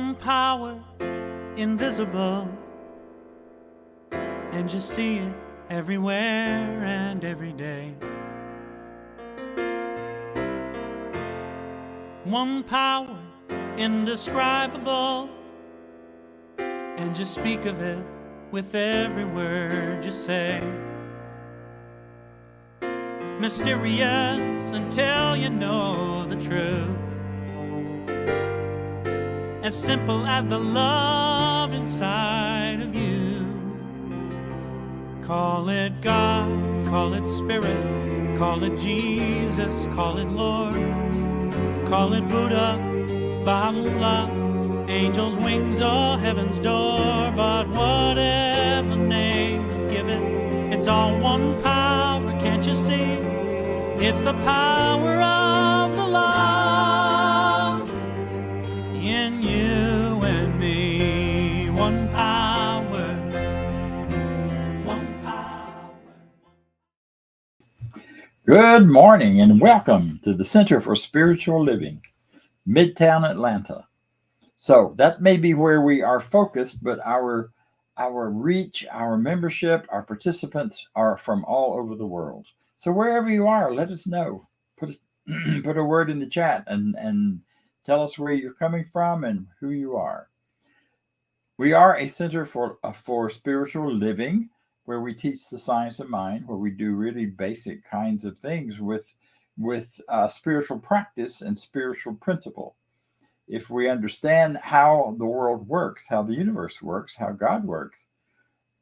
One power, invisible, and you see it everywhere and every day. One power, indescribable, and you speak of it with every word you say. Mysterious until you know the truth. As simple as the love inside of you. Call it God, call it Spirit, call it Jesus, call it Lord, call it Buddha, Baha'u'llah, angels' wings or heaven's door. But whatever name you give it, it's all one power, can't you see? It's the power of the love in you and me. One power, one power. Good morning and welcome to the Center for Spiritual Living, Midtown, Atlanta. So that may be where we are focused, but our reach, our membership, our participants are from all over the world. So wherever you are, let us know. Put a word in the chat and tell us where you're coming from and who you are. We are a center for spiritual living, where we teach the science of mind, where we do really basic kinds of things with spiritual practice and spiritual principle. If we understand how the world works, how the universe works, how God works,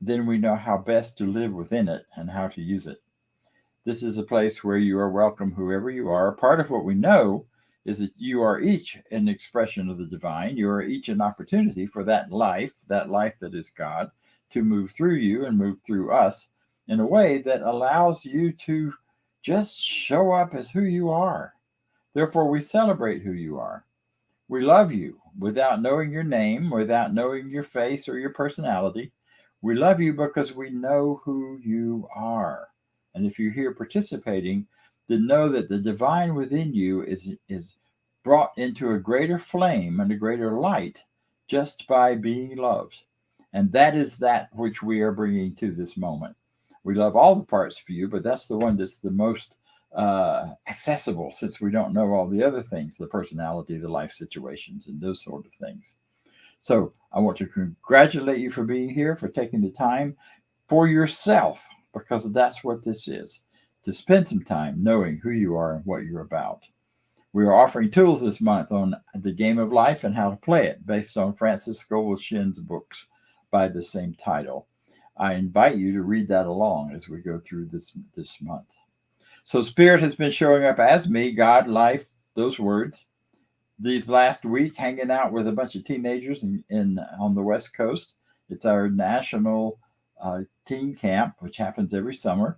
then we know how best to live within it and how to use it. This is a place where you are welcome, whoever you are. Part of what we know is that you are each an expression of the divine. You are each an opportunity for that life that is God, to move through you and move through us in a way that allows you to just show up as who you are. Therefore, we celebrate who you are. We love you without knowing your name, without knowing your face or your personality. We love you because we know who you are. And if you're here participating, then know that the divine within you is brought into a greater flame and a greater light just by being loved. And that is that which we are bringing to this moment. We love all the parts of you, but that's the one that's the most accessible, since we don't know all the other things, the personality, the life situations, and those sort of things. So I want to congratulate you for being here, for taking the time for yourself, because that's what this is, to spend some time knowing who you are and what you're about. We are offering tools this month on the game of life and how to play it, based on Francis Scovel Shinn's books by the same title. I invite you to read that along as we go through this month. So Spirit has been showing up as me, God, life, those words, these last week, hanging out with a bunch of teenagers on the West Coast. It's our national teen camp, which happens every summer.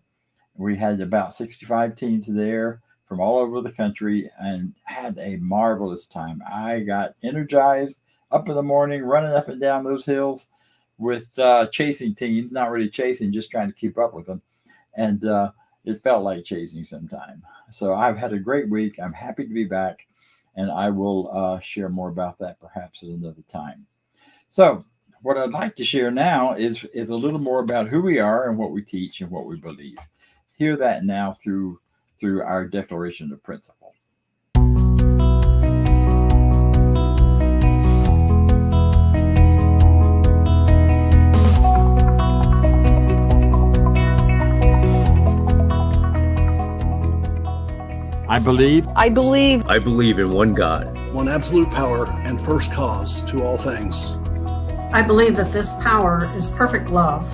We had about 65 teens there from all over the country and had a marvelous time. I got energized up in the morning, running up and down those hills with chasing teens, not really chasing, just trying to keep up with them. And it felt like chasing sometime. So I've had a great week. I'm happy to be back, and I will share more about that perhaps at another time. So what I'd like to share now is a little more about who we are and what we teach and what we believe. Hear that now through our declaration of principle. I believe in one God, one absolute power and first cause to all things. I believe that this power is perfect love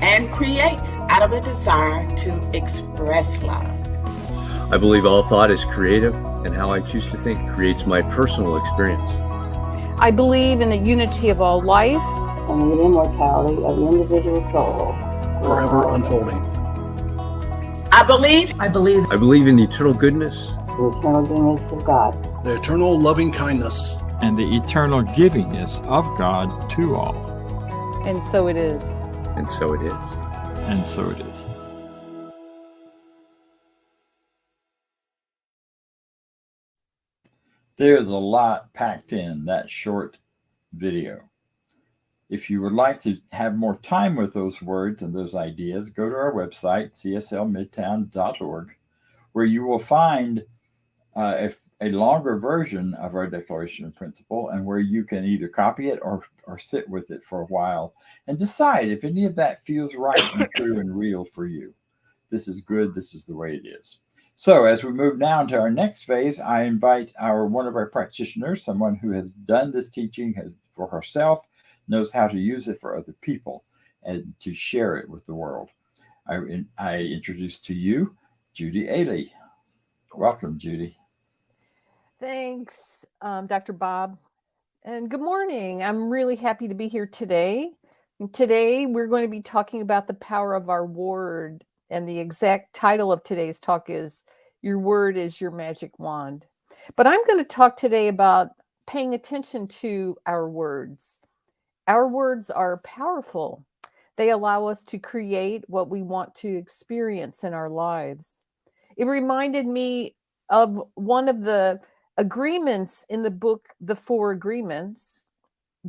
and creates out of a desire to express love. I believe all thought is creative, and how I choose to think creates my personal experience. I believe in the unity of all life and the immortality of the individual soul, forever unfolding. I believe in the eternal goodness, the eternal goodness of God, the eternal loving kindness, and the eternal givingness of God to all. And so it is. And so it is. And so it is. There's a lot packed in that short video. If you would like to have more time with those words and those ideas, go to our website, cslmidtown.org, where you will find a longer version of our Declaration of Principle, and where you can either copy it or sit with it for a while and decide if any of that feels right and true and real for you. This is good. This is the way it is. So as we move now to our next phase, I invite one of our practitioners, someone who has done this teaching for herself, knows how to use it for other people, and to share it with the world. I introduce to you Judy Ailey. Welcome, Judy. Thanks, Dr. Bob. And good morning. I'm really happy to be here today. And today, we're going to be talking about the power of our word. And the exact title of today's talk is Your Word is Your Magic Wand. But I'm going to talk today about paying attention to our words. Our words are powerful. They allow us to create what we want to experience in our lives. It reminded me of one of the agreements in the book, The 4 Agreements.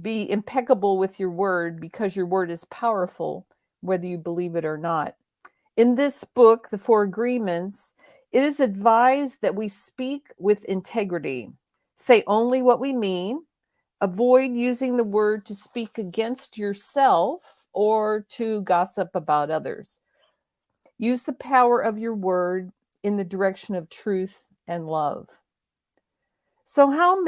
Be impeccable with your word because your word is powerful, whether you believe it or not. In this book, The 4 Agreements, it is advised that we speak with integrity, say only what we mean, avoid using the word to speak against yourself or to gossip about others. Use the power of your word in the direction of truth and love. So how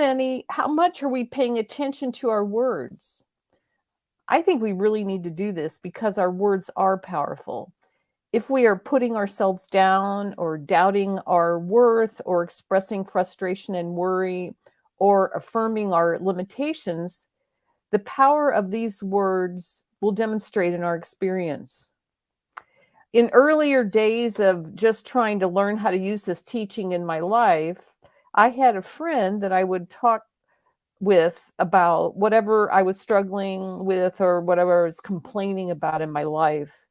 much are we paying attention to our words? I think we really need to do this because our words are powerful. If we are putting ourselves down or doubting our worth or expressing frustration and worry or affirming our limitations, the power of these words will demonstrate in our experience. In earlier days of just trying to learn how to use this teaching in my life, I had a friend that I would talk with about whatever I was struggling with or whatever I was complaining about in my life.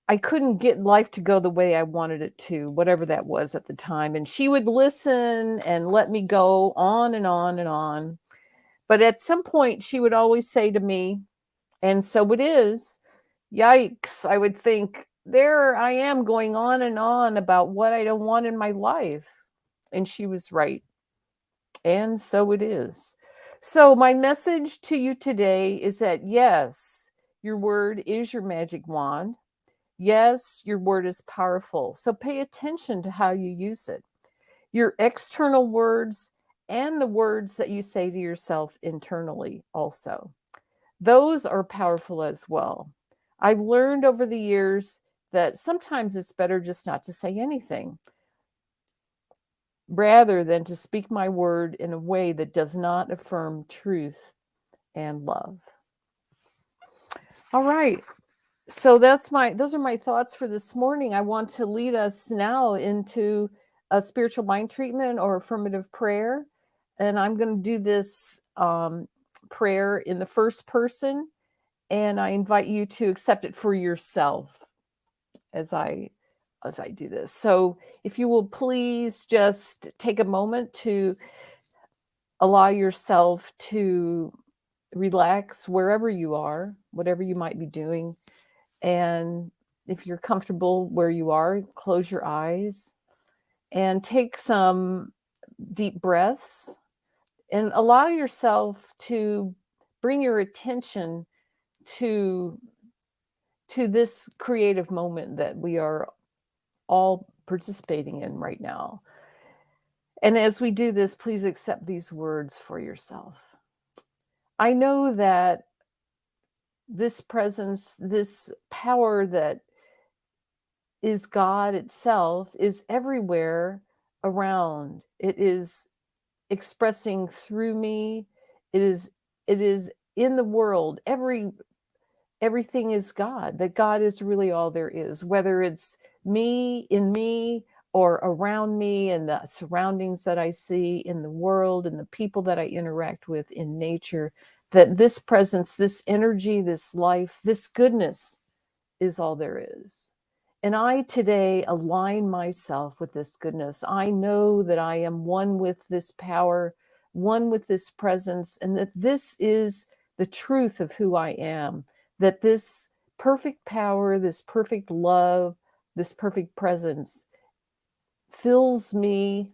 I couldn't get life to go the way I wanted it to, whatever that was at the time. And she would listen and let me go on and on and on. But at some point, she would always say to me, and so it is, yikes, I would think, there I am going on and on about what I don't want in my life. And she was right. And so it is. So my message to you today is that, yes, your word is your magic wand. Yes, your word is powerful. So pay attention to how you use it. Your external words and the words that you say to yourself internally also. Those are powerful as well. I've learned over the years that sometimes it's better just not to say anything, rather than to speak my word in a way that does not affirm truth and love. All right. So those are my thoughts for this morning. I want to lead us now into a spiritual mind treatment or affirmative prayer. And I'm going to do this prayer in the first person. And I invite you to accept it for yourself as I do this. So if you will please just take a moment to allow yourself to relax wherever you are, whatever you might be doing. And if you're comfortable where you are, close your eyes and take some deep breaths and allow yourself to bring your attention to this creative moment that we are all participating in right now. And as we do this, please accept these words for yourself. I know that this presence, this power that is God itself, is everywhere around. It is expressing through me. It is in the world. Everything is God, that God is really all there is, whether it's me, in me, or around me and the surroundings that I see in the world and the people that I interact with in nature, that this presence, this energy, this life, this goodness is all there is. And I today align myself with this goodness. I know that I am one with this power one with this presence, and that this is the truth of who I am, that this perfect power, this perfect love, this perfect presence fills me,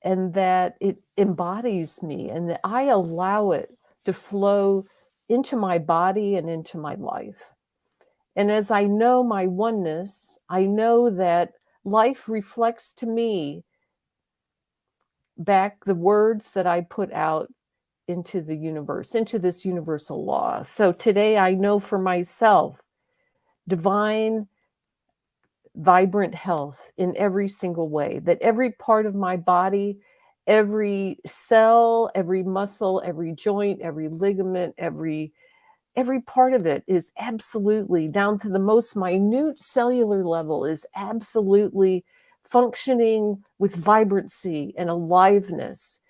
and that it embodies me, and that I allow it to flow into my body and into my life. And as I know my oneness, I know that life reflects to me back the words that I put out into the universe, into this universal law. So today I know for myself divine, vibrant health in every single way, that every part of my body, every cell, every muscle, every joint, every ligament, every part of it is absolutely, down to the most minute cellular level, is absolutely functioning with vibrancy and aliveness.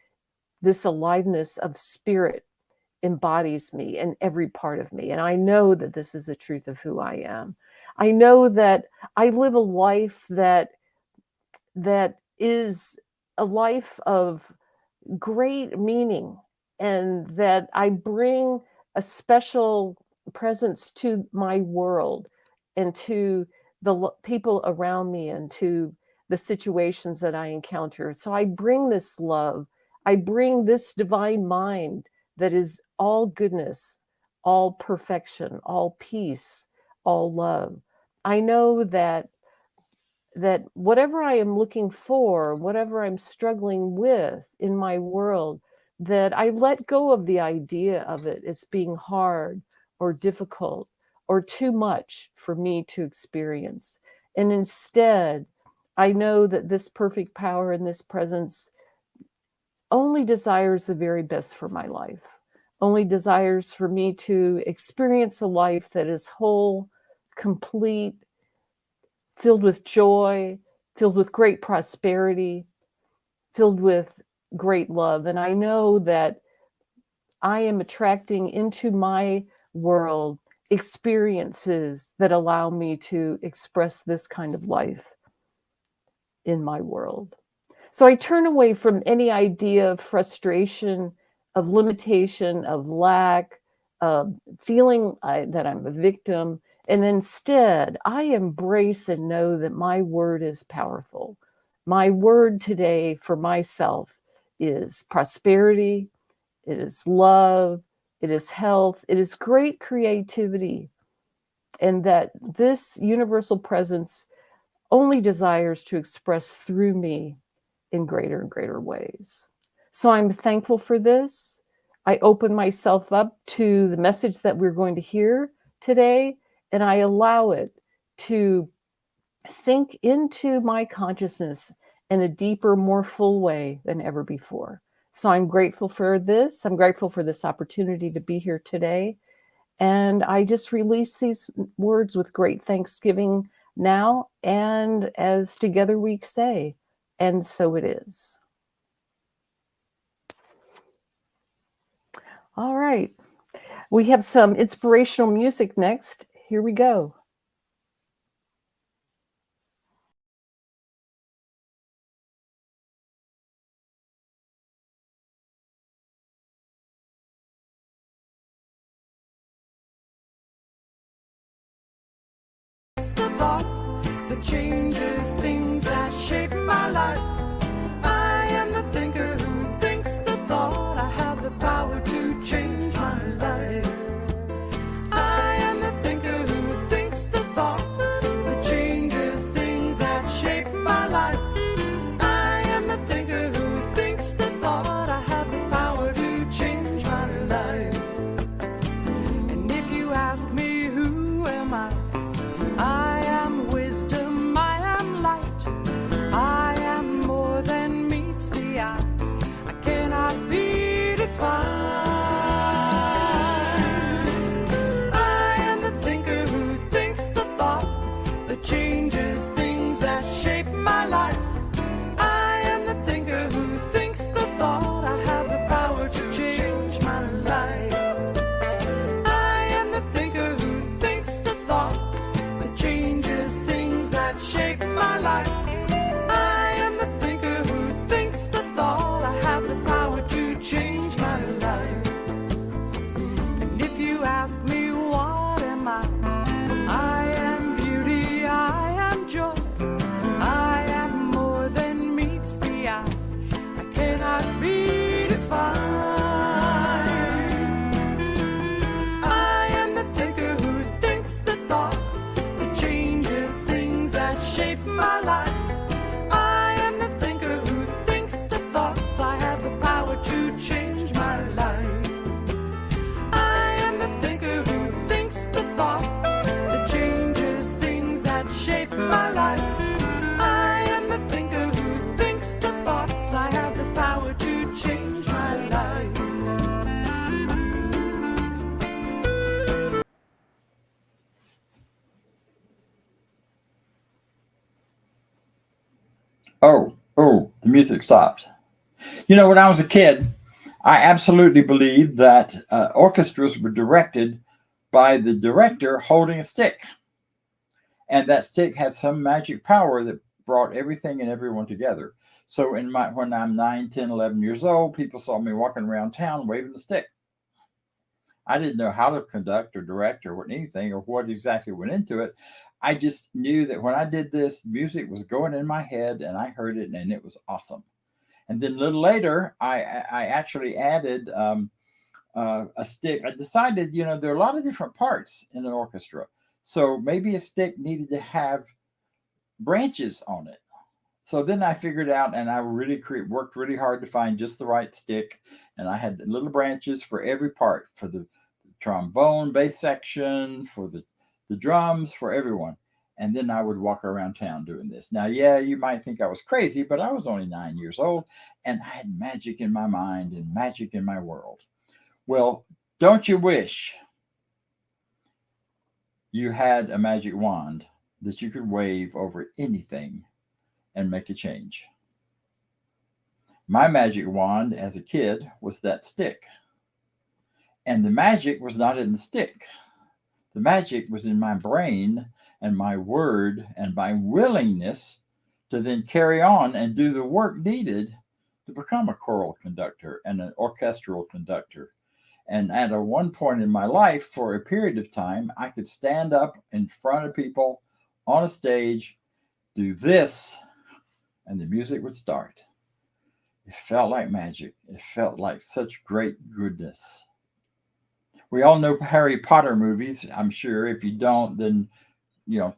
This aliveness of spirit embodies me and every part of me. And I know that this is the truth of who I am. I know that I live a life that is a life of great meaning, and that I bring a special presence to my world and to the people around me and to the situations that I encounter. So I bring this love. I bring this divine mind that is all goodness, all perfection, all peace, all love. I know that whatever I am looking for, whatever I'm struggling with in my world, that I let go of the idea of it as being hard or difficult or too much for me to experience. And instead, I know that this perfect power and this presence only desires the very best for my life, only desires for me to experience a life that is whole, complete, filled with joy, filled with great prosperity, filled with great love. And I know that I am attracting into my world experiences that allow me to express this kind of life in my world. So I turn away from any idea of frustration, of limitation, of lack, of feeling that I'm a victim. And instead, I embrace and know that my word is powerful. My word today for myself is prosperity, it is love, it is health, it is great creativity, and that this universal presence only desires to express through me in greater and greater ways. So I'm thankful for this. I open myself up to the message that we're going to hear today, and I allow it to sink into my consciousness in a deeper, more full way than ever before. So I'm grateful for this. I'm grateful for this opportunity to be here today. And I just release these words with great thanksgiving now, and as together we say, and so it is. All right. We have some inspirational music next. Here we go. The thought that changes things that shape my life. I am the thinker who thinks the thought. I have the power to change my life. I am the thinker who thinks the thought that changes things that shape my life. I am the thinker who thinks the thought. I have the power to change my life. And if you ask me who am I am wisdom, I Oh, the music stopped. You know, when I was a kid, I absolutely believed that orchestras were directed by the director holding a stick. And that stick had some magic power that brought everything and everyone together. So when I'm 9, 10, 11 years old, people saw me walking around town waving the stick. I didn't know how to conduct or direct or anything or what exactly went into it. I just knew that when I did this, music was going in my head and I heard it and it was awesome. And then a little later, I actually added a stick. I decided, there are a lot of different parts in an orchestra. So maybe a stick needed to have branches on it. So then I figured out, and I really worked really hard to find just the right stick. And I had little branches for every part, for the trombone, bass section, for the drums, for everyone. And then I would walk around town doing this. Now, yeah, you might think I was crazy, but I was only 9 years old, and I had magic in my mind and magic in my world. Well, don't you wish you had a magic wand that you could wave over anything and make a change? My magic wand as a kid was that stick. And the magic was not in the stick. The magic was in my brain and my word and my willingness to then carry on and do the work needed to become a choral conductor and an orchestral conductor. And at one point in my life, for a period of time, I could stand up in front of people on a stage, do this, and the music would start. It felt like magic. It felt like such great goodness. We all know Harry Potter movies, I'm sure. If you don't, then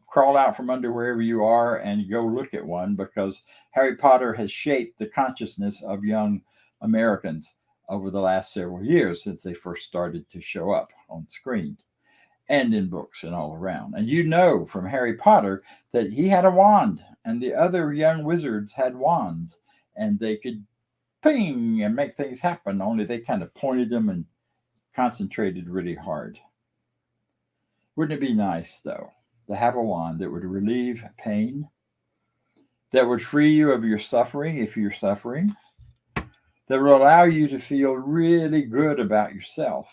crawl out from under wherever you are and go look at one, because Harry Potter has shaped the consciousness of young Americans over the last several years since they first started to show up on screen and in books and all around. And from Harry Potter that he had a wand and the other young wizards had wands and they could ping and make things happen, only they kind of pointed them and concentrated really hard. Wouldn't it be nice, though, to have a wand that would relieve pain, that would free you of your suffering if you're suffering, that would allow you to feel really good about yourself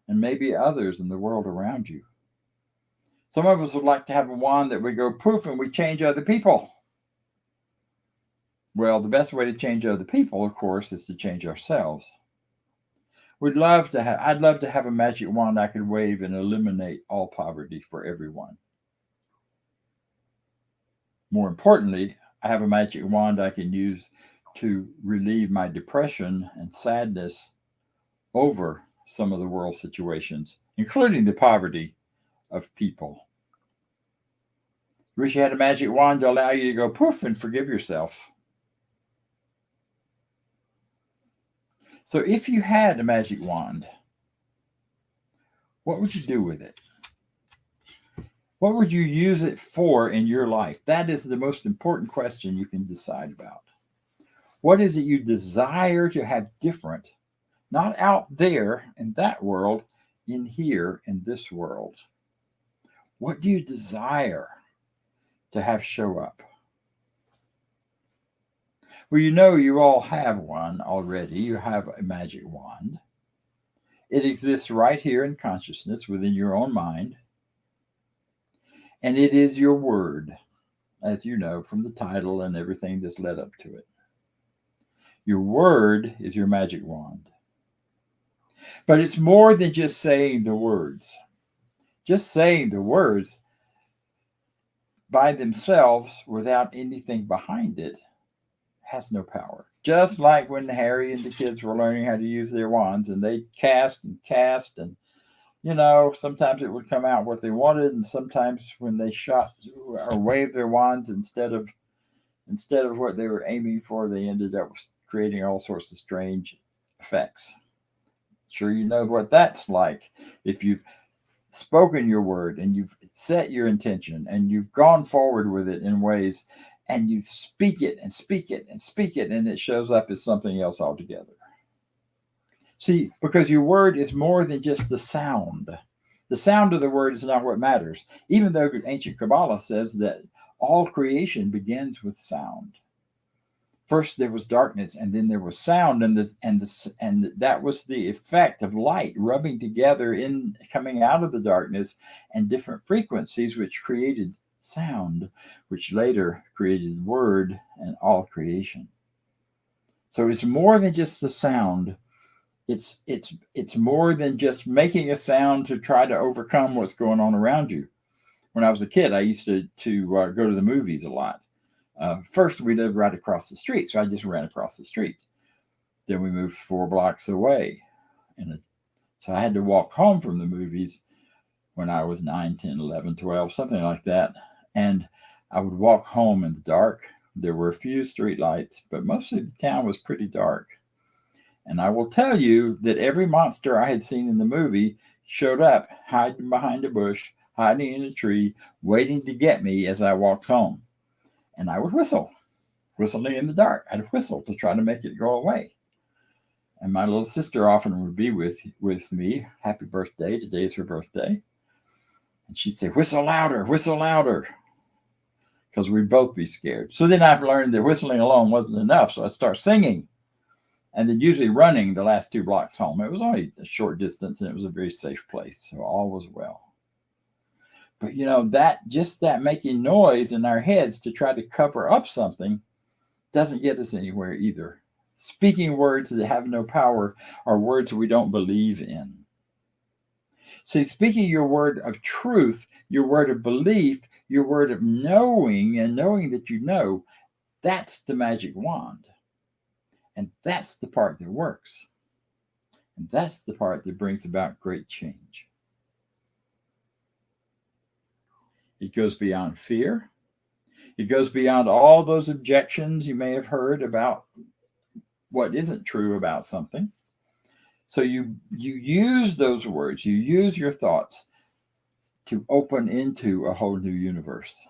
and maybe others in the world around you? Some of us would like to have a wand that would go poof and we change other people. Well, the best way to change other people, of course, is to change ourselves. I'd love to have a magic wand I could wave and eliminate all poverty for everyone. More importantly, I have a magic wand I can use to relieve my depression and sadness over some of the world situations, including the poverty of people. Wish you had a magic wand to allow you to go poof and forgive yourself. So if you had a magic wand, what would you do with it? What would you use it for in your life? That is the most important question you can decide about. What is it you desire to have different, not out there in that world, in here in this world? What do you desire to have show up? Well, you all have one already. You have a magic wand. It exists right here in consciousness within your own mind. And it is your word, as you know from the title and everything that's led up to it. Your word is your magic wand. But it's more than just saying the words. Just saying the words by themselves without anything behind it has no power. Just like when Harry and the kids were learning how to use their wands and they cast and sometimes it would come out what they wanted, and sometimes when they shot or waved their wands instead of what they were aiming for, they ended up creating all sorts of strange effects. Sure, you know what that's like. If you've spoken your word and you've set your intention and you've gone forward with it in ways, and you speak it and speak it and speak it, and it shows up as something else altogether. See, because your word is more than just the sound. The sound of the word is not what matters, even though ancient Kabbalah says that all creation begins with sound. First there was darkness, and then there was sound, and that was the effect of light rubbing together in coming out of the darkness, and different frequencies which created sound, which later created word and all creation. So it's more than just the sound. It's more than just making a sound to try to overcome what's going on around you. When I was a kid, I used to go to the movies a lot. First, we lived right across the street, so I just ran across the street. Then we moved 4 blocks away, so I had to walk home from the movies when I was 9, 10, 11, 12, something like that. And I would walk home in the dark. There were a few street lights, but mostly the town was pretty dark. And I will tell you that every monster I had seen in the movie showed up, hiding behind a bush, hiding in a tree, waiting to get me as I walked home. And I would whistling in the dark. I'd whistle to try to make it go away. And my little sister often would be with me. Happy birthday. Today is her birthday. And she'd say, whistle louder, because we'd both be scared. So then I've learned that whistling alone wasn't enough. So I start singing, and then usually running the last 2 blocks home. It was only a short distance, and it was a very safe place. So all was well. But that making noise in our heads to try to cover up something doesn't get us anywhere either. Speaking words that have no power are words we don't believe in. See, speaking your word of truth, your word of belief, your word of knowing, and knowing that you know, that's the magic wand. And that's the part that works. And that's the part that brings about great change. It goes beyond fear. It goes beyond all those objections you may have heard about what isn't true about something. So you use those words, you use your thoughts to open into a whole new universe.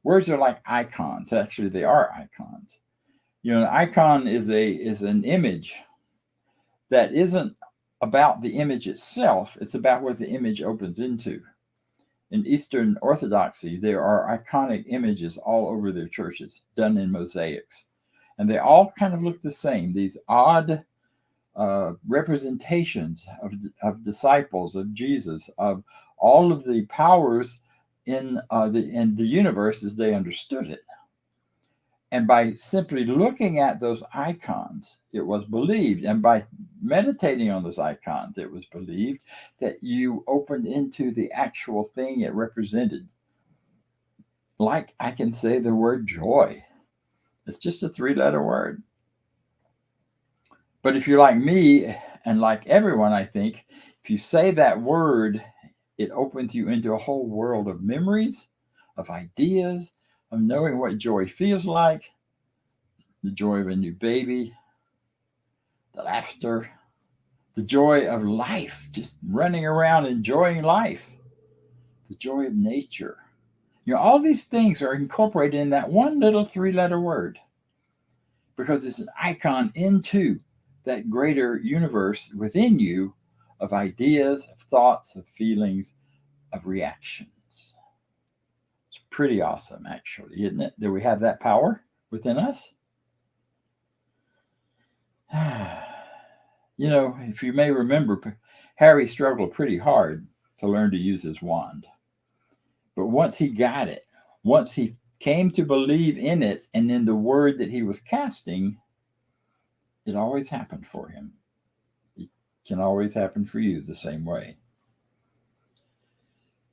Words are like icons. Actually, they are icons. An icon is an image that isn't about the image itself. It's about what the image opens into. In Eastern Orthodoxy, there are iconic images all over their churches, done in mosaics. And they all kind of look the same, these odd representations of disciples, of Jesus, of all of the powers in the universe as they understood it. And by simply looking at those icons, it was believed. And by meditating on those icons, it was believed that you opened into the actual thing it represented. Like I can say the word joy. It's just a 3-letter word. But if you're like me, and like everyone, I think, if you say that word, it opens you into a whole world of memories, of ideas, of knowing what joy feels like, the joy of a new baby, the laughter, the joy of life, just running around enjoying life, the joy of nature. All these things are incorporated in that one little 3-letter word because it's an icon into that greater universe within you of ideas, of thoughts, of feelings, of reactions. It's pretty awesome, actually, isn't it? That we have that power within us. If you may remember, Harry struggled pretty hard to learn to use his wand. But once he got it, once he came to believe in it and in the word that he was casting, it always happened for him. It can always happen for you the same way.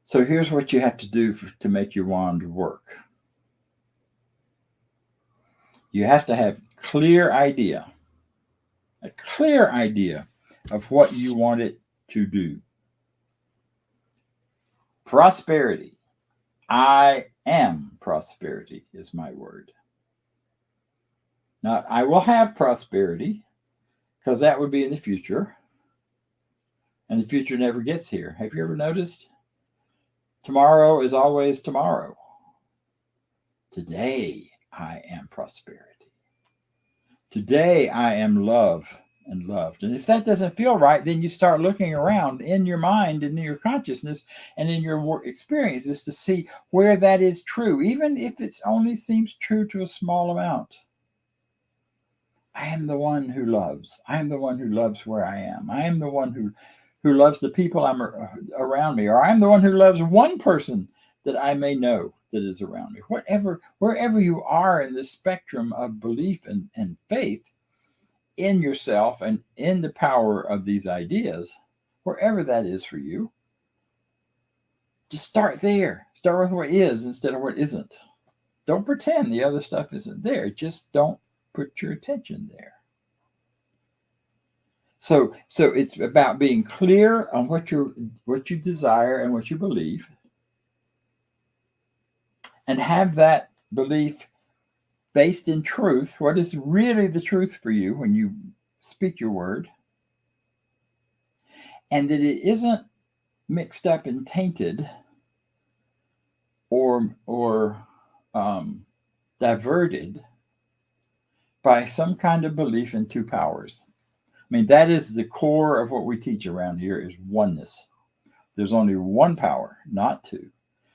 So here's what you have to do to make your wand work. You have to have a clear idea of what you want it to do. Prosperity. I am prosperity is my word. Not I will have prosperity, because that would be in the future. And the future never gets here. Have you ever noticed? Tomorrow is always tomorrow. Today I am prosperity. Today I am love and loved. And if that doesn't feel right, then you start looking around in your mind and in your consciousness and in your experiences to see where that is true, even if it only seems true to a small amount. I am the one who loves. I am the one who loves where I am. I am the one who loves the people around me, or I'm the one who loves one person that I may know that is around me. Wherever you are in this spectrum of belief and faith in yourself and in the power of these ideas, wherever that is for you, just start there. Start with what is instead of what isn't. Don't pretend the other stuff isn't there. Just don't put your attention there. So it's about being clear on what you desire and what you believe, and have that belief based in truth. What is really the truth for you when you speak your word, and that it isn't mixed up and tainted or diverted by some kind of belief in two powers. I mean, that is the core of what we teach around here, is oneness. There's only one power, not two.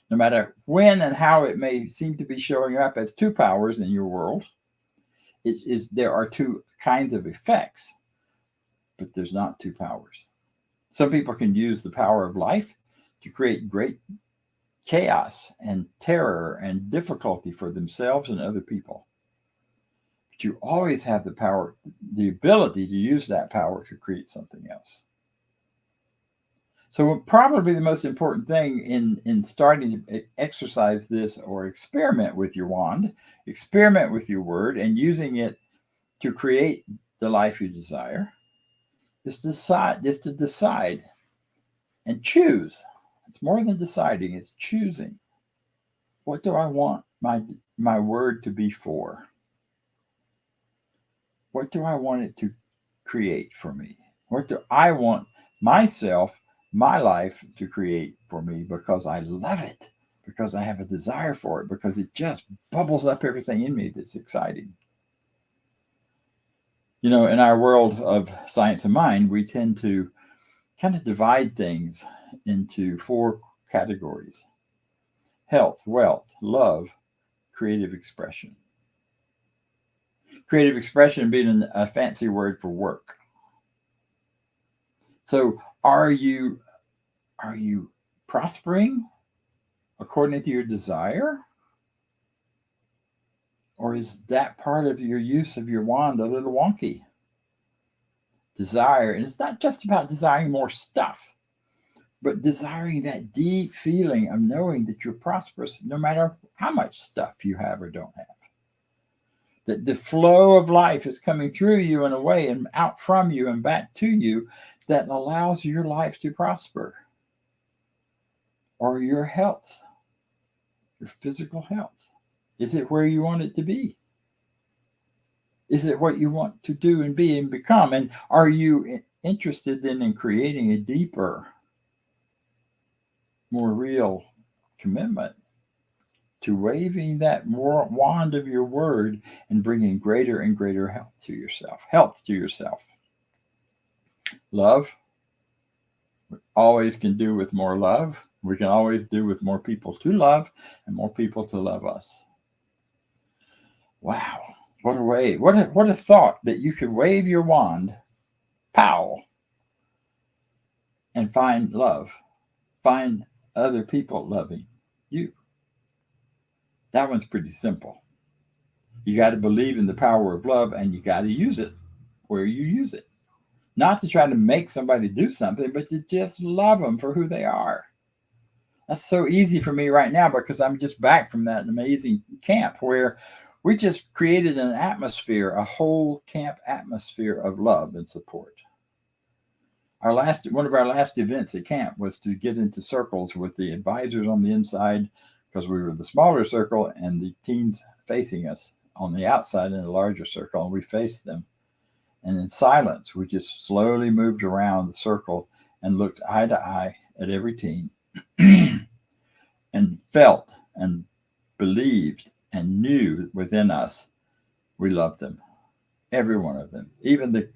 No matter when and how it may seem to be showing up as two powers in your world, there are two kinds of effects, but there's not two powers. Some people can use the power of life to create great chaos and terror and difficulty for themselves and other people. But you always have the power, the ability to use that power to create something else. So probably the most important thing in starting to exercise this or experiment with your wand, experiment with your word, and using it to create the life you desire, is to decide and choose. It's more than deciding, it's choosing. What do I want my word to be for? What do I want it to create for me? What do I want myself, my life, to create for me, because I love it, because I have a desire for it, because it just bubbles up everything in me that's exciting. You know, in our world of science of mind, we tend to kind of divide things into 4 categories: health, wealth, love, creative expression. Creative expression being a fancy word for work. So are you prospering according to your desire? Or is that part of your use of your wand a little wonky? Desire, and it's not just about desiring more stuff, but desiring that deep feeling of knowing that you're prosperous no matter how much stuff you have or don't have. That the flow of life is coming through you in a way and out from you and back to you that allows your life to prosper. Or your health, your physical health. Is it where you want it to be? Is it what you want to do and be and become? And are you interested then in creating a deeper, more real commitment to waving that more wand of your word and bringing greater and greater health to yourself? Love, we always can do with more love. We can always do with more people to love and more people to love us. Wow, what a way, what a thought that you could wave your wand, pow, and find love, find other people loving you. That one's pretty simple. You got to believe in the power of love, and you got to use it where you use it. Not to try to make somebody do something, but to just love them for who they are. That's so easy for me right now because I'm just back from that amazing camp where we just created an atmosphere, a whole camp atmosphere of love and support. One of our last events at camp was to get into circles with the advisors on the inside, because we were the smaller circle, and the teens facing us on the outside in a larger circle, and we faced them. And in silence, we just slowly moved around the circle and looked eye to eye at every teen and felt and believed and knew within us we loved them, every one of them, even the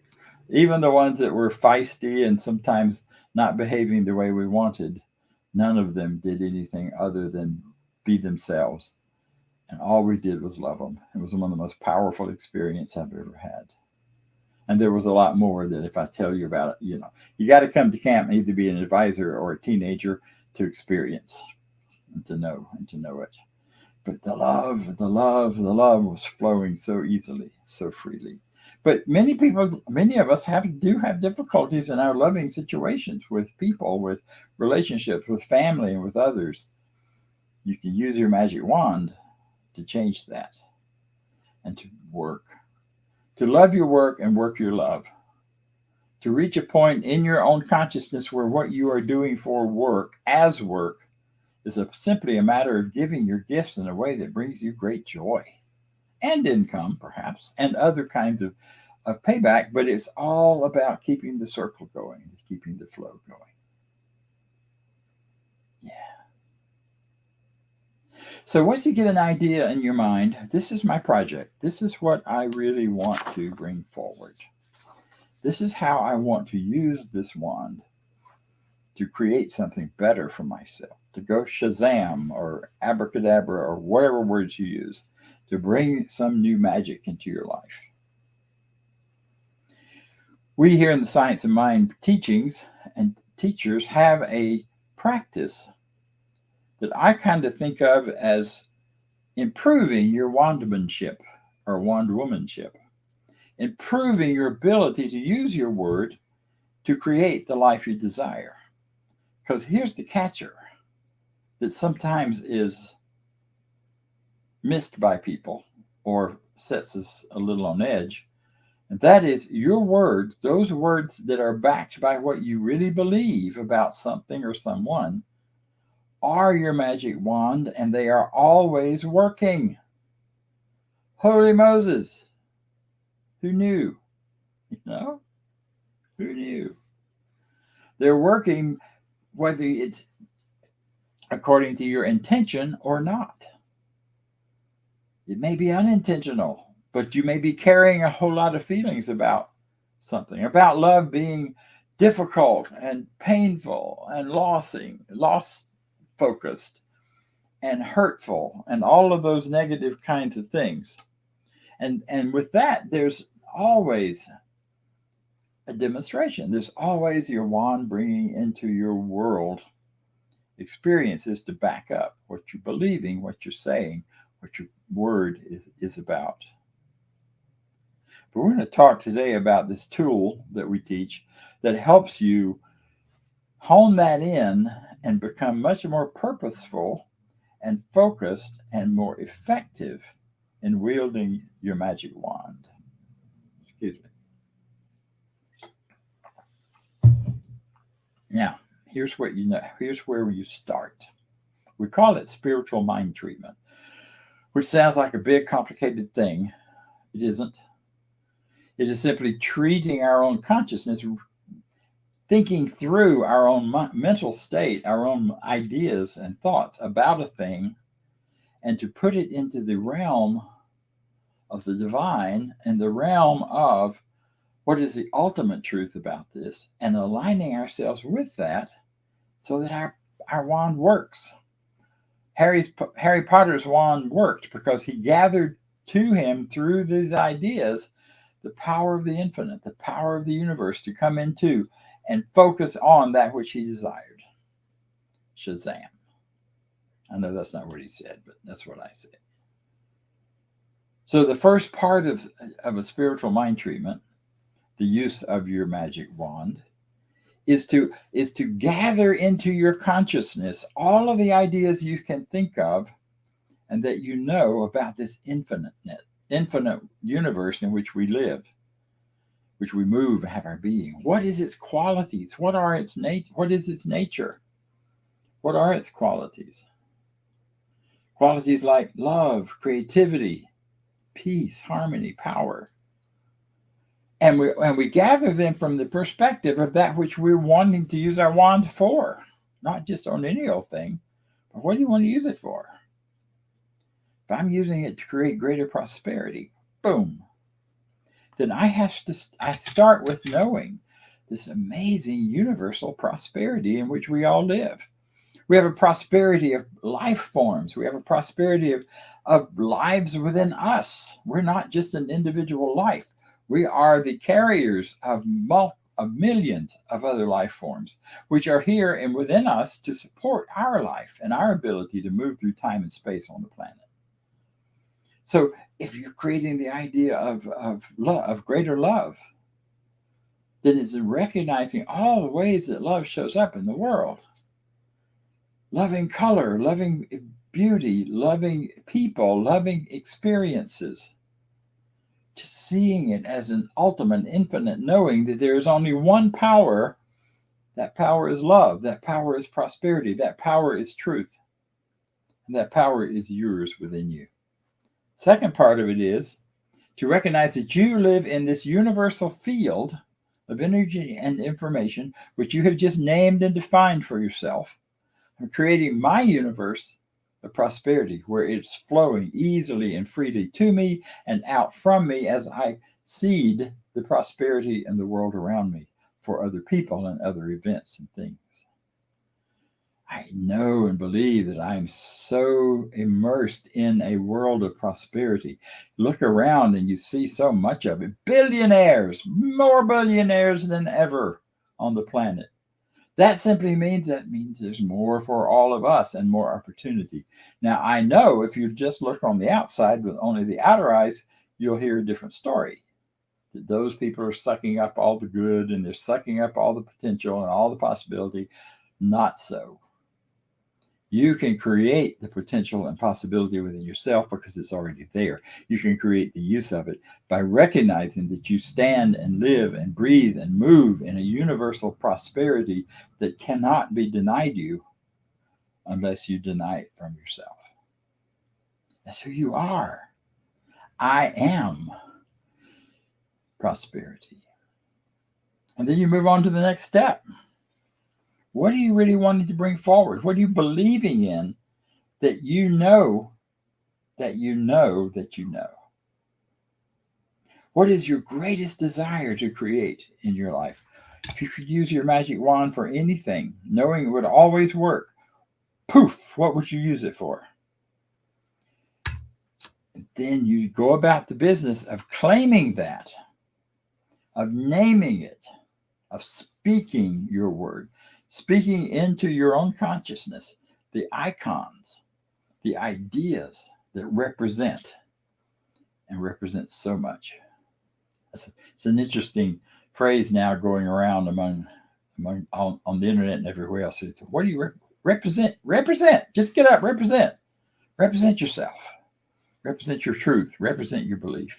ones that were feisty and sometimes not behaving the way we wanted. None of them did anything other than be themselves, and all we did was love them. It was one of the most powerful experiences I've ever had. And there was a lot more that if I tell you about it, you got to come to camp and either be an advisor or a teenager to experience and to know it. But the love was flowing so easily, so freely. But many of us do have difficulties in our loving situations with people, with relationships, with family, and with others. You can use your magic wand to change that and to work. To love your work and work your love. To reach a point in your own consciousness where what you are doing for work, as work, is simply a matter of giving your gifts in a way that brings you great joy and income, perhaps, and other kinds of payback. But it's all about keeping the circle going, keeping the flow going. Yeah. So once you get an idea in your mind, this is my project. This is what I really want to bring forward. This is how I want to use this wand to create something better for myself, to go Shazam or abracadabra or whatever words you use, to bring some new magic into your life. We here in the Science of Mind teachings and teachers have a practice that I kind of think of as improving your wandmanship or wandwomanship, improving your ability to use your word to create the life you desire. Because here's the catcher that sometimes is missed by people or sets us a little on edge. And that is your words, those words that are backed by what you really believe about something or someone, are your magic wand, and they are always working. Holy Moses, who knew? Who knew? They're working whether it's according to your intention or not. It may be unintentional, but you may be carrying a whole lot of feelings about something, about love being difficult and painful and loss focused and hurtful and all of those negative kinds of things. And with that, there's always a demonstration. There's always your wand bringing into your world experiences to back up what you're believing, what you're saying, what your word is about. But we're going to talk today about this tool that we teach that helps you hone that in and become much more purposeful and focused and more effective in wielding your magic wand. Excuse me. Now, here's where you start. We call it spiritual mind treatment, which sounds like a big, complicated thing. It isn't. It is simply treating our own consciousness, thinking through our own mental state, our own ideas and thoughts about a thing, and to put it into the realm of the divine and the realm of what is the ultimate truth about this, and aligning ourselves with that so that our wand works. Harry Potter's wand worked because he gathered to him through these ideas the power of the infinite, the power of the universe to come into and focus on that which he desired. Shazam. I know that's not what he said, but that's what I said. So the first part of a spiritual mind treatment, the use of your magic wand, is to gather into your consciousness all of the ideas you can think of and that you know about this infinite universe in which we live, which we move and have our being. What is its qualities? What are its what is its nature? What are its qualities? Qualities like love, creativity, peace, harmony, power. And we gather them from the perspective of that which we're wanting to use our wand for, not just on any old thing, but what do you want to use it for? If I'm using it to create greater prosperity, boom, then I start with knowing this amazing universal prosperity in which we all live. We have a prosperity of life forms. We have a prosperity of lives within us. We're not just an individual life. We are the carriers of millions of other life forms, which are here and within us to support our life and our ability to move through time and space on the planet. So if you're creating the idea of love, of greater love, then it's recognizing all the ways that love shows up in the world. Loving color, loving beauty, loving people, loving experiences. Just seeing it as an ultimate, infinite knowing that there is only one power. That power is love. That power is prosperity. That power is truth. And that power is yours within you. Second part of it is to recognize that you live in this universal field of energy and information, which you have just named and defined for yourself. I'm creating my universe of prosperity, where it's flowing easily and freely to me and out from me as I seed the prosperity in the world around me for other people and other events and things. I know and believe that I'm so immersed in a world of prosperity. Look around and you see so much of it. Billionaires, more billionaires than ever on the planet. That simply means there's more for all of us and more opportunity. Now, I know if you just look on the outside with only the outer eyes, you'll hear a different story. That those people are sucking up all the good and they're sucking up all the potential and all the possibility. Not so. You can create the potential and possibility within yourself because it's already there. You can create the use of it by recognizing that you stand and live and breathe and move in a universal prosperity that cannot be denied you unless you deny it from yourself. That's who you are. I am prosperity. And then you move on to the next step. What are you really wanting to bring forward? What are you believing in that you know that you know that you know? What is your greatest desire to create in your life? If you could use your magic wand for anything, knowing it would always work, poof, what would you use it for? And then you go about the business of claiming that, of naming it, of speaking your word. Speaking into your own consciousness, the icons, the ideas that represent and represent so much. It's an interesting phrase now going around among on the internet and everywhere else. It's, what do you represent? Represent. Just get up. Represent. Represent yourself. Represent your truth. Represent your belief.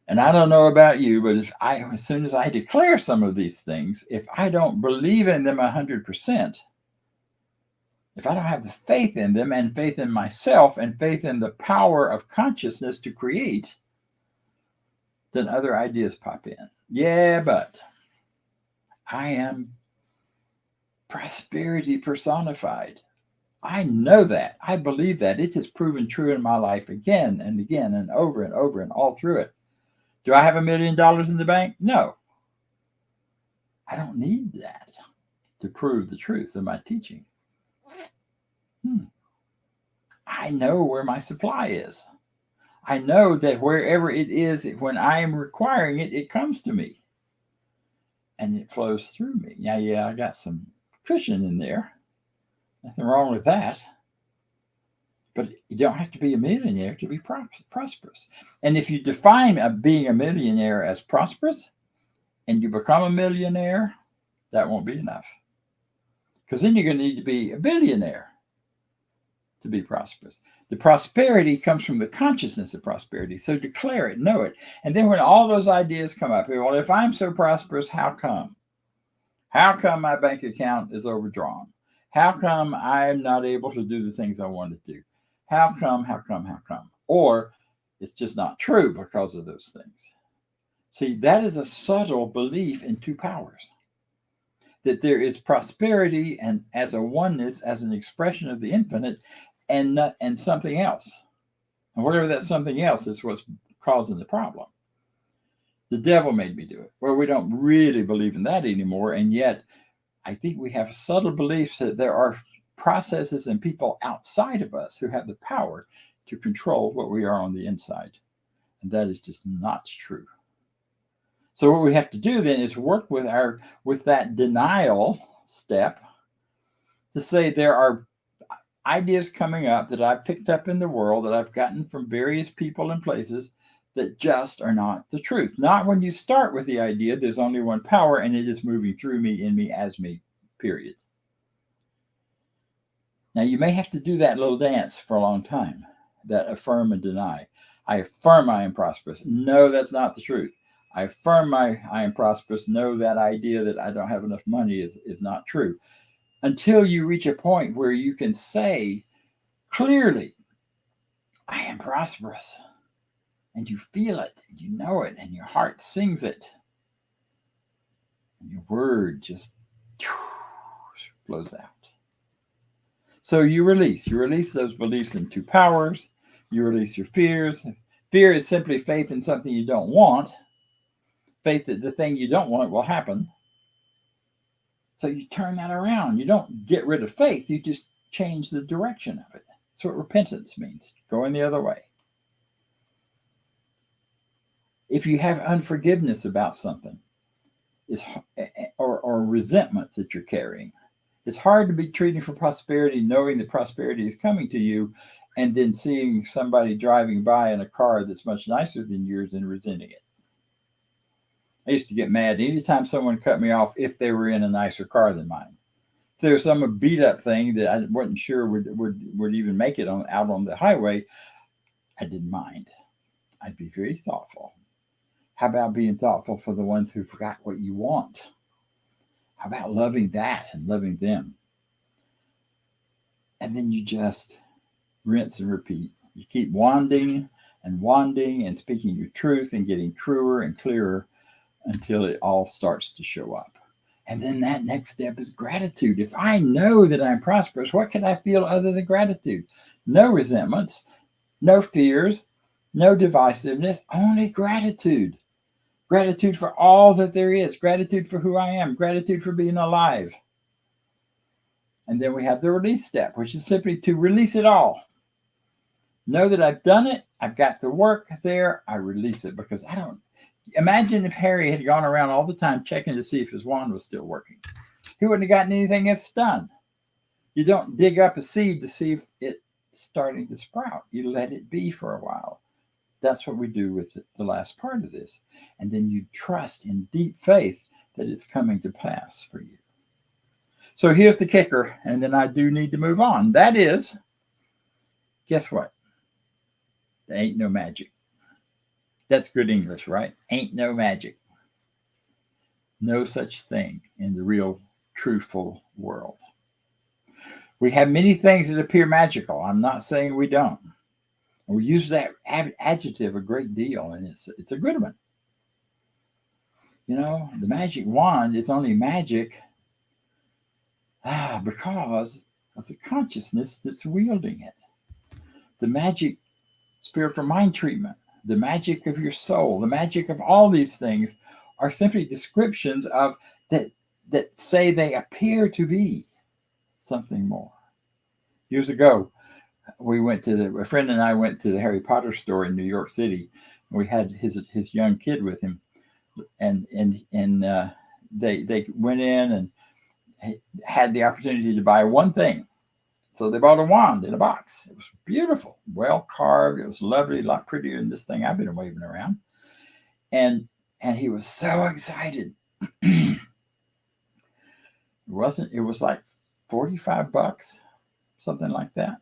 And I don't know about you, but as soon as I declare some of these things, if I don't believe in them 100%, if I don't have the faith in them and faith in myself and faith in the power of consciousness to create, then other ideas pop in. Yeah, but I am prosperity personified. I know that. I believe that. It has proven true in my life again and again and over and all through it. Do I have $1 million in the bank? No. I don't need that to prove the truth of my teaching. I know where my supply is. I know that wherever it is, when I am requiring it, it comes to me. And it flows through me. Now, yeah, I got some cushion in there. Nothing wrong with that. But you don't have to be a millionaire to be prosperous. And if you define being a millionaire as prosperous and you become a millionaire, that won't be enough. Because then you're going to need to be a billionaire to be prosperous. The prosperity comes from the consciousness of prosperity. So declare it, know it. And then when all those ideas come up, well, if I'm so prosperous, how come? How come my bank account is overdrawn? How come I'm not able to do the things I want to do? How come? Or it's just not true because of those things. See, that is a subtle belief in two powers. That there is prosperity and as a oneness, as an expression of the infinite, and something else. And whatever that something else is what's causing the problem. The devil made me do it. Well, we don't really believe in that anymore. And yet, I think we have subtle beliefs that there are processes and people outside of us who have the power to control what we are on the inside. And that is just not true. So what we have to do then is work with that denial step to say there are ideas coming up that I've picked up in the world that I've gotten from various people and places that just are not the truth. Not when you start with the idea there's only one power and it is moving through me, in me, as me, period. Now you may have to do that little dance for a long time, that affirm and deny. I affirm I am prosperous. No, that's not the truth. I affirm I am prosperous. No, that idea that I don't have enough money is not true. Until you reach a point where you can say clearly, I am prosperous. And you feel it, and you know it, and your heart sings it. And your word just flows out. So you release those beliefs in two powers. You release your fears. Fear is simply faith in something you don't want. Faith that the thing you don't want will happen. So you turn that around. You don't get rid of faith. You just change the direction of it. That's what repentance means, going the other way. If you have unforgiveness about something or resentments that you're carrying, it's hard to be treating for prosperity, knowing that prosperity is coming to you, and then seeing somebody driving by in a car that's much nicer than yours and resenting it. I used to get mad anytime someone cut me off if they were in a nicer car than mine. If there was some beat up thing that I wasn't sure would even make it out on the highway, I didn't mind. I'd be very thoughtful. How about being thoughtful for the ones who forgot what you want? How about loving that and loving them? And then you just rinse and repeat. You keep wanding and speaking your truth and getting truer and clearer until it all starts to show up. And then that next step is gratitude. If I know that I'm prosperous, what can I feel other than gratitude? No resentments, no fears, no divisiveness, only gratitude. Gratitude for all that there is. Gratitude for who I am. Gratitude for being alive. And then we have the release step, which is simply to release it all. Know that I've done it. I've got the work there. I release it because I don't. Imagine if Harry had gone around all the time checking to see if his wand was still working. He wouldn't have gotten anything else done. You don't dig up a seed to see if it's starting to sprout. You let it be for a while. That's what we do with the last part of this. And then you trust in deep faith that it's coming to pass for you. So here's the kicker, and then I do need to move on. That is, guess what? There ain't no magic. That's good English, right? Ain't no magic. No such thing in the real, truthful world. We have many things that appear magical. I'm not saying we don't. We use that adjective a great deal, and it's a good one. You know, the magic wand is only magic because of the consciousness that's wielding it. The magic spiritual mind treatment, the magic of your soul, the magic of all these things are simply descriptions of that say they appear to be something more. Years ago, a friend and I went to the Harry Potter store in New York City. We had his young kid with him, and they went in and had the opportunity to buy one thing. So they bought a wand in a box. It was beautiful, well carved. It was lovely, a lot prettier than this thing I've been waving around. And he was so excited. It was like $45, something like that.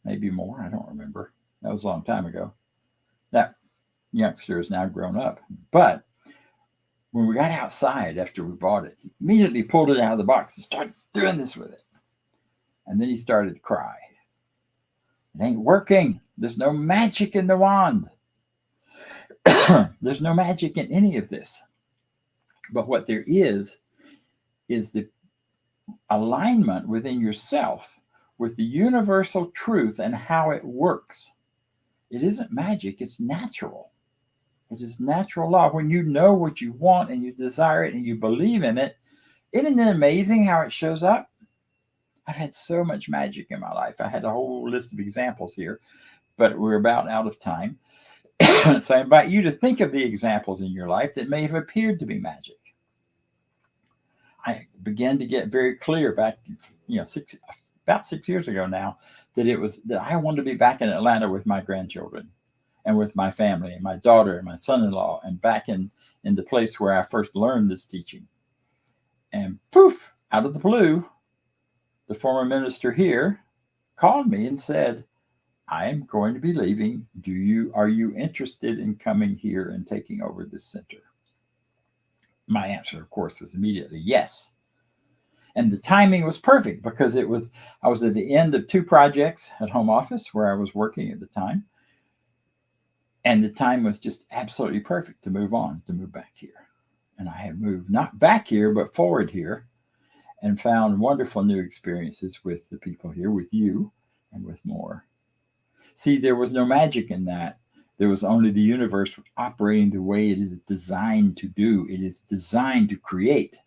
Maybe more. I don't remember. That was a long time ago. That youngster is now grown up. But when we got outside after we bought it, he immediately pulled it out of the box and started doing this with it. And then he started to cry. It ain't working. There's no magic in the wand. There's no magic in any of this. But what there is the alignment within yourself with the universal truth and how it works. It isn't magic, it's natural. It is natural law. When you know what you want and you desire it and you believe in it, isn't it amazing how it shows up? I've had so much magic in my life. I had a whole list of examples here, but we're about out of time. So I invite you to think of the examples in your life that may have appeared to be magic. I began to get very clear back, about 6 years ago now, that I wanted to be back in Atlanta with my grandchildren and with my family and my daughter and my son-in-law, and back in the place where I first learned this teaching. And poof, out of the blue, the former minister here called me and said, I am going to be leaving. Are you interested in coming here and taking over this center? My answer, of course, was immediately yes. And the timing was perfect because I was at the end of 2 projects at home office where I was working at the time. And the time was just absolutely perfect to move back here. And I have moved not back here, but forward here, and found wonderful new experiences with the people here, with you, and with more. See, there was no magic in that. There was only the universe operating the way it is designed to do. It is designed to create.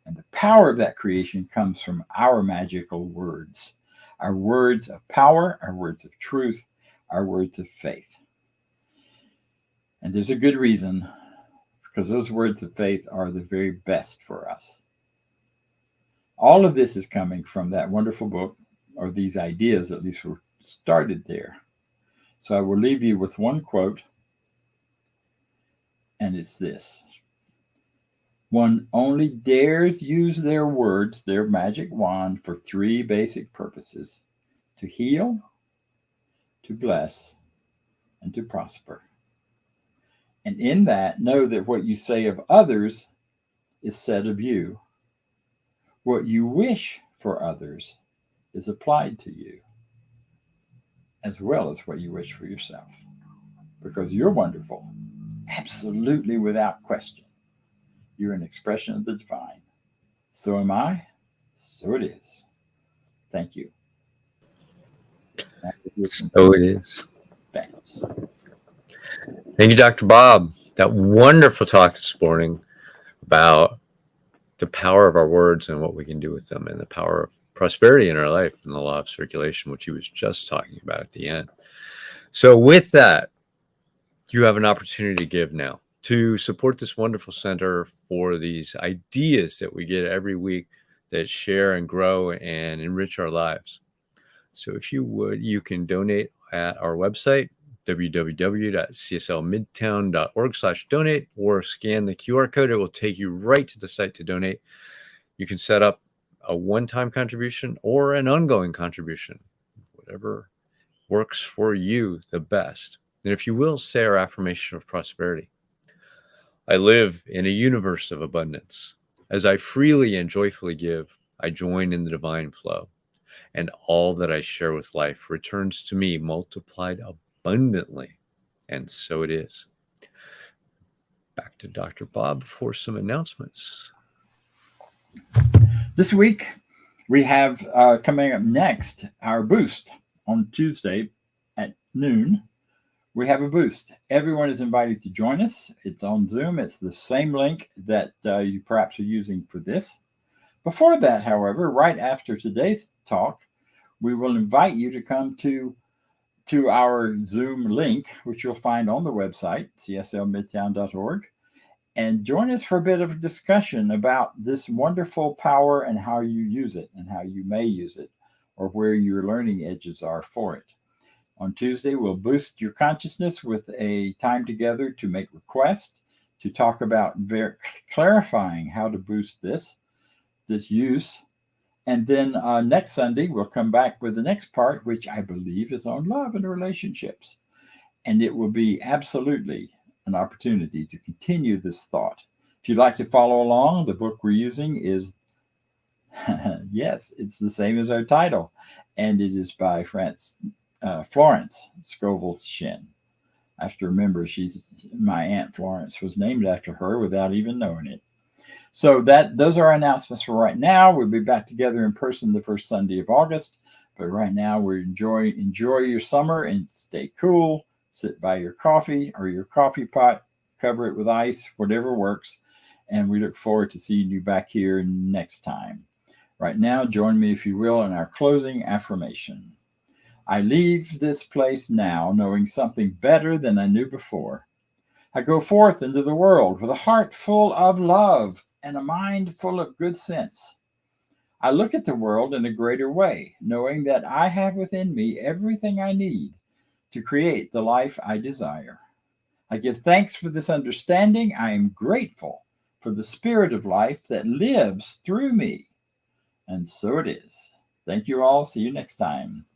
And the power of that creation comes from our magical words. Our words of power, our words of truth, our words of faith. And there's a good reason, because those words of faith are the very best for us. All of this is coming from that wonderful book, or these ideas at least were started there. So I will leave you with one quote, and it's this. One only dares use their words, their magic wand, for 3 basic purposes: to heal, to bless, and to prosper. And in that, know that what you say of others is said of you. What you wish for others is applied to you, as well as what you wish for yourself. Because you're wonderful, absolutely without question. You're an expression of the divine. So am I, so it is. Thank you. So it is. Thanks. Thank you, Dr. Bob. That wonderful talk this morning about the power of our words and what we can do with them, and the power of prosperity in our life and the law of circulation, which he was just talking about at the end. So with that, you have an opportunity to give now to support this wonderful center for these ideas that we get every week that share and grow and enrich our lives. So if you would, you can donate at our website, www.cslmidtown.org/donate, or scan the QR code. It will take you right to the site to donate. You can set up a one-time contribution or an ongoing contribution, whatever works for you the best. And if you will, say our affirmation of prosperity. I live in a universe of abundance. As I freely and joyfully give, I join in the divine flow, and all that I share with life returns to me multiplied abundantly. And so it is. Back to Dr. Bob for some announcements. This week, we have coming up next our boost on Tuesday at noon. We have a boost. Everyone is invited to join us. It's on Zoom. It's the same link that you perhaps are using for this. Before that, however, right after today's talk, we will invite you to come to our Zoom link, which you'll find on the website, cslmidtown.org, and join us for a bit of a discussion about this wonderful power and how you use it and how you may use it, or where your learning edges are for it. On Tuesday, we'll boost your consciousness with a time together to make requests, to talk about clarifying how to boost this use. And then next Sunday, we'll come back with the next part, which I believe is on love and relationships. And it will be absolutely an opportunity to continue this thought. If you'd like to follow along, the book we're using is, yes, it's the same as our title. And it is by Florence Scovel Shinn. I have to remember my Aunt Florence was named after her without even knowing it. So those are our announcements for right now. We'll be back together in person the first Sunday of August. But right now, we enjoy your summer and stay cool. Sit by your coffee or your coffee pot, cover it with ice, whatever works. And we look forward to seeing you back here next time. Right now, join me, if you will, in our closing affirmation. I leave this place now knowing something better than I knew before. I go forth into the world with a heart full of love and a mind full of good sense. I look at the world in a greater way, knowing that I have within me everything I need to create the life I desire. I give thanks for this understanding. I am grateful for the spirit of life that lives through me. And so it is. Thank you all. See you next time.